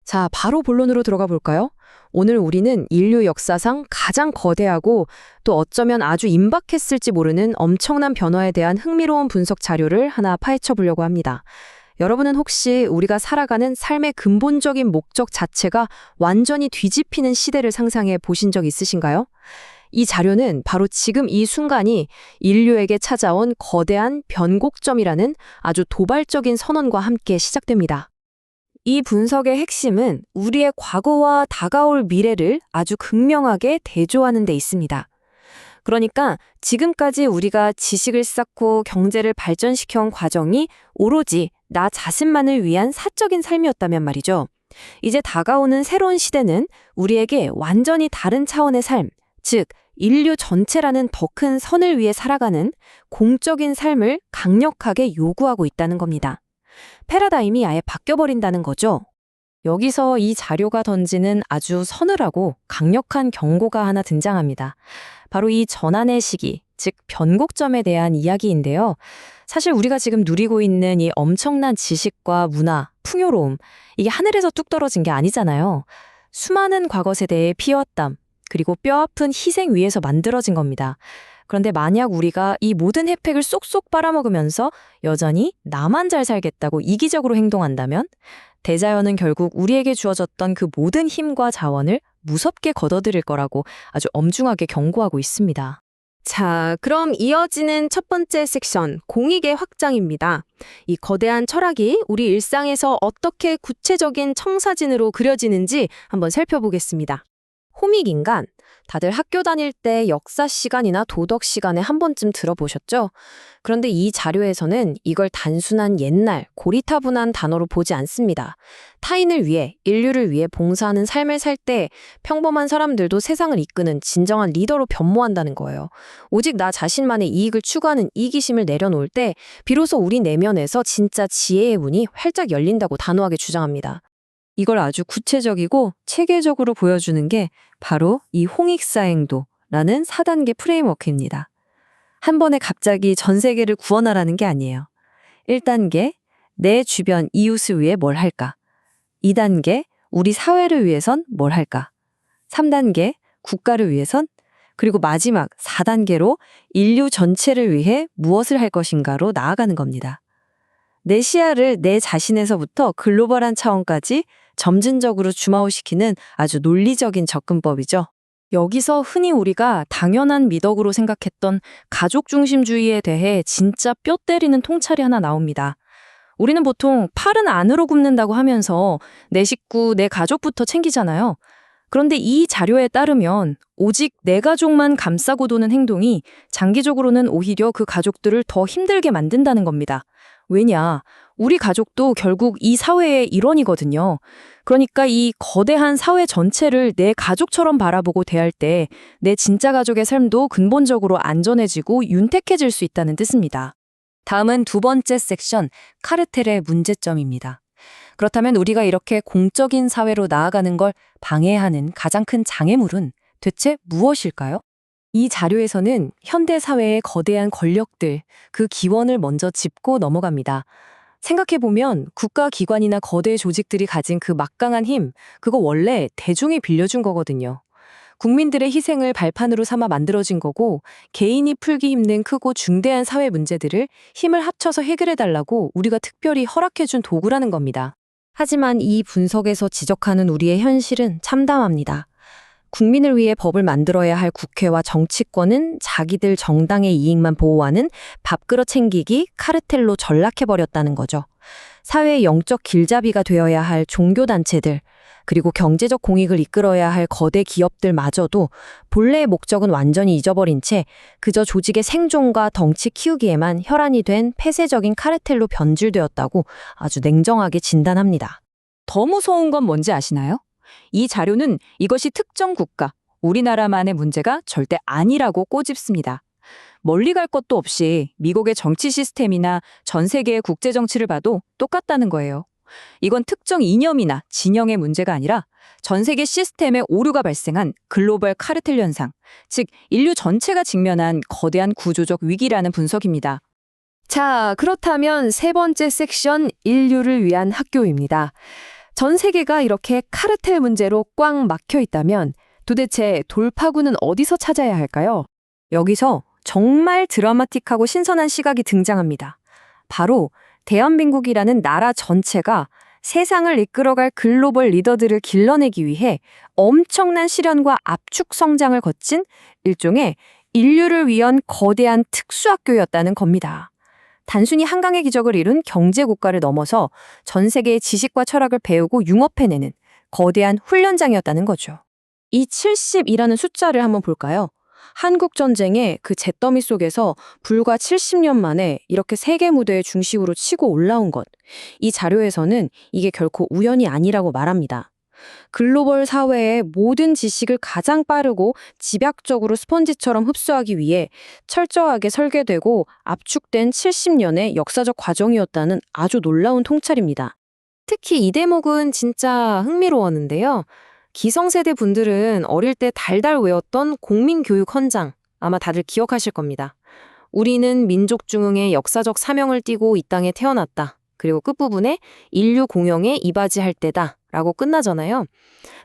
자, 바로 본론으로 들어가 볼까요? 오늘 우리는 인류 역사상 가장 거대하고 또 어쩌면 아주 임박했을지 모르는 엄청난 변화에 대한 흥미로운 분석 자료를 하나 파헤쳐 보려고 합니다. 여러분은 혹시 우리가 살아가는 삶의 근본적인 목적 자체가 완전히 뒤집히는 시대를 상상해 보신 적 있으신가요? 이 자료는 바로 지금 이 순간이 인류에게 찾아온 거대한 변곡점이라는 아주 도발적인 선언과 함께 시작됩니다. 이 분석의 핵심은 우리의 과거와 다가올 미래를 아주 극명하게 대조하는 데 있습니다. 그러니까 지금까지 우리가 지식을 쌓고 경제를 발전시켜온 과정이 오로지 나 자신만을 위한 사적인 삶이었다면 말이죠. 이제 다가오는 새로운 시대는 우리에게 완전히 다른 차원의 삶, 즉 인류 전체라는 더 큰 선을 위해 살아가는 공적인 삶을 강력하게 요구하고 있다는 겁니다. 패러다임이 아예 바뀌어버린다는 거죠. 여기서 이 자료가 던지는 아주 서늘하고 강력한 경고가 하나 등장합니다. 바로 이 전환의 시기, 즉 변곡점에 대한 이야기인데요. 사실 우리가 지금 누리고 있는 이 엄청난 지식과 문화, 풍요로움, 이게 하늘에서 뚝 떨어진 게 아니잖아요. 수많은 과거 세대의 피와 땀, 그리고 뼈아픈 희생 위에서 만들어진 겁니다. 그런데 만약 우리가 이 모든 혜택을 쏙쏙 빨아먹으면서 여전히 나만 잘 살겠다고 이기적으로 행동한다면 대자연은 결국 우리에게 주어졌던 그 모든 힘과 자원을 무섭게 걷어들일 거라고 아주 엄중하게 경고하고 있습니다. 자, 그럼 이어지는 첫 번째 섹션, 공익의 확장입니다. 이 거대한 철학이 우리 일상에서 어떻게 구체적인 청사진으로 그려지는지 한번 살펴보겠습니다. 호믹인간, 다들 학교 다닐 때 역사 시간이나 도덕 시간에 한 번쯤 들어보셨죠? 그런데 이 자료에서는 이걸 단순한 옛날, 고리타분한 단어로 보지 않습니다. 타인을 위해, 인류를 위해 봉사하는 삶을 살 때 평범한 사람들도 세상을 이끄는 진정한 리더로 변모한다는 거예요. 오직 나 자신만의 이익을 추구하는 이기심을 내려놓을 때 비로소 우리 내면에서 진짜 지혜의 문이 활짝 열린다고 단호하게 주장합니다. 이걸 아주 구체적이고 체계적으로 보여주는 게 바로 이 홍익사행도라는 4단계 프레임워크입니다. 한 번에 갑자기 전 세계를 구원하라는 게 아니에요. 1단계, 내 주변 이웃을 위해 뭘 할까? 2단계, 우리 사회를 위해선 뭘 할까? 3단계, 국가를 위해선? 그리고 마지막 4단계로 인류 전체를 위해 무엇을 할 것인가로 나아가는 겁니다. 내 시야를 내 자신에서부터 글로벌한 차원까지 점진적으로 줌아웃시키는 아주 논리적인 접근법이죠. 여기서 흔히 우리가 당연한 미덕으로 생각했던 가족 중심주의에 대해 진짜 뼈 때리는 통찰이 하나 나옵니다. 우리는 보통 팔은 안으로 굽는다고 하면서 내 식구, 내 가족부터 챙기잖아요. 그런데 이 자료에 따르면 오직 내 가족만 감싸고 도는 행동이 장기적으로는 오히려 그 가족들을 더 힘들게 만든다는 겁니다. 왜냐? 우리 가족도 결국 이 사회의 일원이거든요. 그러니까 이 거대한 사회 전체를 내 가족처럼 바라보고 대할 때 내 진짜 가족의 삶도 근본적으로 안전해지고 윤택해질 수 있다는 뜻입니다. 다음은 두 번째 섹션, 카르텔의 문제점입니다. 그렇다면 우리가 이렇게 공적인 사회로 나아가는 걸 방해하는 가장 큰 장애물은 대체 무엇일까요? 이 자료에서는 현대 사회의 거대한 권력들, 그 기원을 먼저 짚고 넘어갑니다. 생각해보면 국가기관이나 거대 조직들이 가진 그 막강한 힘, 그거 원래 대중이 빌려준 거거든요. 국민들의 희생을 발판으로 삼아 만들어진 거고 개인이 풀기 힘든 크고 중대한 사회 문제들을 힘을 합쳐서 해결해달라고 우리가 특별히 허락해준 도구라는 겁니다. 하지만 이 분석에서 지적하는 우리의 현실은 참담합니다. 국민을 위해 법을 만들어야 할 국회와 정치권은 자기들 정당의 이익만 보호하는 밥그릇 챙기기 카르텔로 전락해버렸다는 거죠. 사회의 영적 길잡이가 되어야 할 종교단체들, 그리고 경제적 공익을 이끌어야 할 거대 기업들마저도 본래의 목적은 완전히 잊어버린 채 그저 조직의 생존과 덩치 키우기에만 혈안이 된 폐쇄적인 카르텔로 변질되었다고 아주 냉정하게 진단합니다. 더 무서운 건 뭔지 아시나요? 이 자료는 이것이 특정 국가, 우리나라만의 문제가 절대 아니라고 꼬집습니다. 멀리 갈 것도 없이 미국의 정치 시스템이나 전 세계의 국제 정치를 봐도 똑같다는 거예요. 이건 특정 이념이나 진영의 문제가 아니라 전 세계 시스템의 오류가 발생한 글로벌 카르텔 현상, 즉 인류 전체가 직면한 거대한 구조적 위기라는 분석입니다. 자, 그렇다면 세 번째 섹션, 인류를 위한 학교입니다. 전 세계가 이렇게 카르텔 문제로 꽉 막혀 있다면 도대체 돌파구는 어디서 찾아야 할까요? 여기서 정말 드라마틱하고 신선한 시각이 등장합니다. 바로 대한민국이라는 나라 전체가 세상을 이끌어갈 글로벌 리더들을 길러내기 위해 엄청난 시련과 압축 성장을 거친 일종의 인류를 위한 거대한 특수학교였다는 겁니다. 단순히 한강의 기적을 이룬 경제국가를 넘어서 전 세계의 지식과 철학을 배우고 융합해내는 거대한 훈련장이었다는 거죠. 이 70이라는 숫자를 한번 볼까요? 한국 전쟁의 그 잿더미 속에서 불과 70년 만에 이렇게 세계 무대의 중심으로 치고 올라온 것. 이 자료에서는 이게 결코 우연이 아니라고 말합니다. 글로벌 사회의 모든 지식을 가장 빠르고 집약적으로 스펀지처럼 흡수하기 위해 철저하게 설계되고 압축된 70년의 역사적 과정이었다는 아주 놀라운 통찰입니다. 특히 이 대목은 진짜 흥미로웠는데요. 기성세대 분들은 어릴 때 달달 외웠던 공민교육 헌장, 아마 다들 기억하실 겁니다. 우리는 민족 중흥의 역사적 사명을 띠고 이 땅에 태어났다. 그리고 끝부분에 인류 공영에 이바지할 때다 라고 끝나잖아요.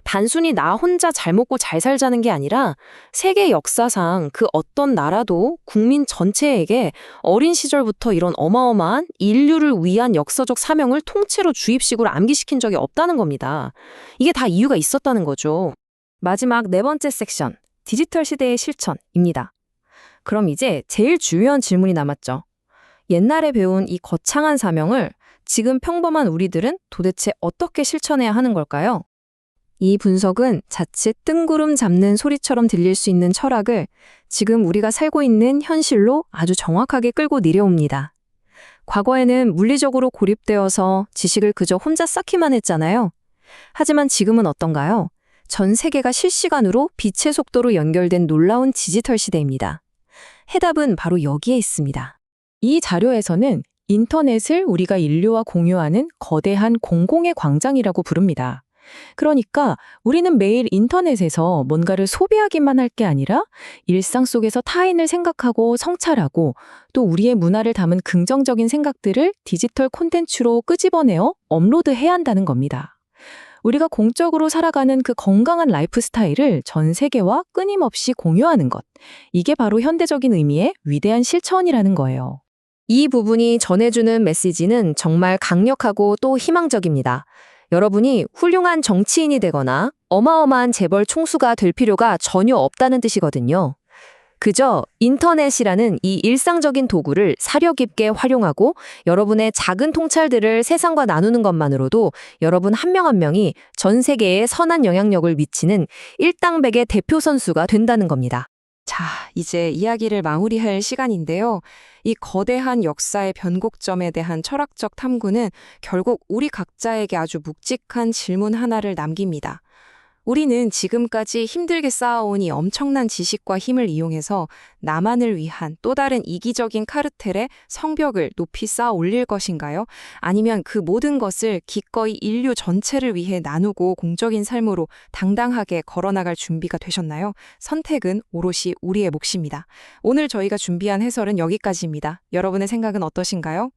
단순히 나 혼자 잘 먹고 잘 살자는 게 아니라 세계 역사상 그 어떤 나라도 국민 전체에게 어린 시절부터 이런 어마어마한 인류를 위한 역사적 사명을 통째로 주입식으로 암기시킨 적이 없다는 겁니다. 이게 다 이유가 있었다는 거죠. 마지막 네 번째 섹션, 디지털 시대의 실천입니다. 그럼 이제 제일 중요한 질문이 남았죠. 옛날에 배운 이 거창한 사명을 지금 평범한 우리들은 도대체 어떻게 실천해야 하는 걸까요? 이 분석은 자칫 뜬구름 잡는 소리처럼 들릴 수 있는 철학을 지금 우리가 살고 있는 현실로 아주 정확하게 끌고 내려옵니다. 과거에는 물리적으로 고립되어서 지식을 그저 혼자 쌓기만 했잖아요. 하지만 지금은 어떤가요? 전 세계가 실시간으로 빛의 속도로 연결된 놀라운 디지털 시대입니다. 해답은 바로 여기에 있습니다. 이 자료에서는 인터넷을 우리가 인류와 공유하는 거대한 공공의 광장이라고 부릅니다. 그러니까 우리는 매일 인터넷에서 뭔가를 소비하기만 할 게 아니라 일상 속에서 타인을 생각하고 성찰하고 또 우리의 문화를 담은 긍정적인 생각들을 디지털 콘텐츠로 끄집어내어 업로드해야 한다는 겁니다. 우리가 공적으로 살아가는 그 건강한 라이프 스타일을 전 세계와 끊임없이 공유하는 것. 이게 바로 현대적인 의미의 위대한 실천이라는 거예요. 이 부분이 전해주는 메시지는 정말 강력하고 또 희망적입니다. 여러분이 훌륭한 정치인이 되거나 어마어마한 재벌 총수가 될 필요가 전혀 없다는 뜻이거든요. 그저 인터넷이라는 이 일상적인 도구를 사려 깊게 활용하고 여러분의 작은 통찰들을 세상과 나누는 것만으로도 여러분 한 명 한 명이 전 세계에 선한 영향력을 미치는 일당백의 대표 선수가 된다는 겁니다. 자, 이제 이야기를 마무리할 시간인데요. 이 거대한 역사의 변곡점에 대한 철학적 탐구는 결국 우리 각자에게 아주 묵직한 질문 하나를 남깁니다. 우리는 지금까지 힘들게 쌓아온 이 엄청난 지식과 힘을 이용해서 나만을 위한 또 다른 이기적인 카르텔의 성벽을 높이 쌓아 올릴 것인가요? 아니면 그 모든 것을 기꺼이 인류 전체를 위해 나누고 공적인 삶으로 당당하게 걸어나갈 준비가 되셨나요? 선택은 오롯이 우리의 몫입니다. 오늘 저희가 준비한 해설은 여기까지입니다. 여러분의 생각은 어떠신가요?